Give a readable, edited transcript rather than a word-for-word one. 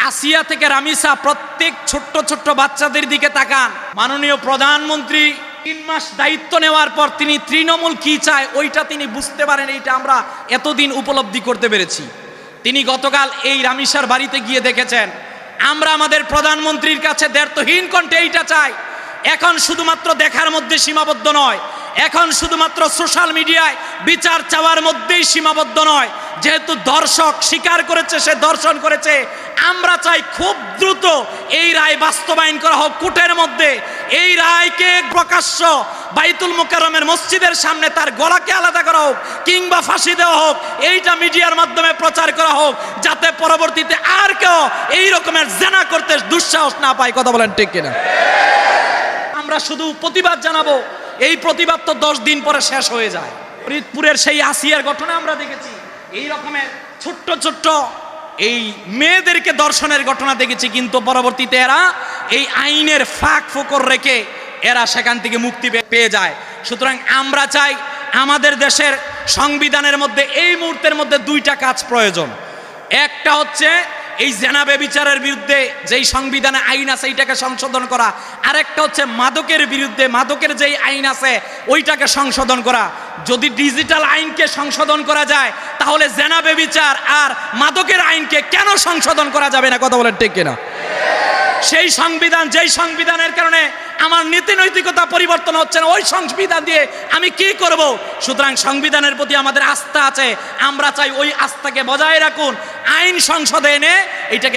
আসিয়া থেকে রামিসা প্রত্যেক ছোট্ট ছোট্ট বাচ্চাদের দিকে তাকান। মাননীয় প্রধানমন্ত্রী 3 মাস দায়িত্ব নেওয়ার পর তিনি তৃণমূল কি চায় ওইটা তিনি বুঝতে পারেন। এইটা আমরা এতদিন উপলব্ধি করতে পেরেছি। তিনি গতকাল এই রামিসার বাড়িতে গিয়ে দেখেছেন আমরা আমাদের প্রধানমন্ত্রীর কাছে দ্ব্যর্থহীন কণ্ঠে এইটা চাই। এখন শুধুমাত্র দেখার মধ্যে সীমাবদ্ধ নয়, এখন শুধুমাত্র সোশ্যাল মিডিয়ায় বিচার চাওয়ার মধ্যেই সীমাবদ্ধ নয়। যেহেতু দর্শক স্বীকার করেছে, সে দর্শন করেছে, আমরা চাই খুব দ্রুত এই রায় বাস্তবায়ন করা হোক কোর্টের মধ্যে। এই রায়কে প্রকাশ্য বাইতুল মুকাররমের মসজিদের সামনে তার গলাকে আলাদা করা হোক কিংবা ফাঁসি দেওয়া হোক। এইটা মিডিয়ার মাধ্যমে প্রচার করা হোক যাতে পরবর্তীতে আর কেউ এই রকমের জেনা করতে দুঃসাহস না পায়। কথা বলেন ঠিক কিনা? আমরা শুধু প্রতিবাদ জানাবো, এই প্রতিবাদ তো 10 দিন পরে শেষ হয়ে যায়। ফরিদপুরের সেই আসিয়ার ঘটনা আমরা দেখেছি, এই রকমের ছোট্ট ছোট্ট এই মেয়েদেরকে দর্শনের ঘটনা দেখেছি, কিন্তু পরবর্তীতে এরা এই আইনের ফাঁক ফোকর রেখে এরা সেখান থেকে মুক্তি পেয়ে যায়। সুতরাং আমরা চাই আমাদের দেশের সংবিধানের মধ্যে এই মুহূর্তের মধ্যে 2টা কাজ প্রয়োজন। একটা হচ্ছে এই জেনা ব্যভিচারের বিরুদ্ধে যেই সংবিধানে আইন আছে এইটাকে সংশোধন করা, আরেকটা হচ্ছে মাদকের বিরুদ্ধে মাদকের যেই আইন আছে ওইটাকে সংশোধন করা। যদি ডিজিটাল আইনকে সংশোধন করা যায় তাহলে জেনা ব্যভিচার আর মাদকের আইনকে কেন সংশোধন করা যাবে না? কথা বলেন ঠিক কিনা? সেই সংবিধান, যেই সংবিধানের কারণে আমার নীতি নৈতিকতা পরিবর্তন হচ্ছে না, ওই সংবিধান দিয়ে আমি কি করব? সুতরাং সংবিধানের প্রতি আমাদের আস্থা আছে, আমরা চাই ওই আস্থাকে বজায় রাখুন। আইন সংসদে এনে এটাকে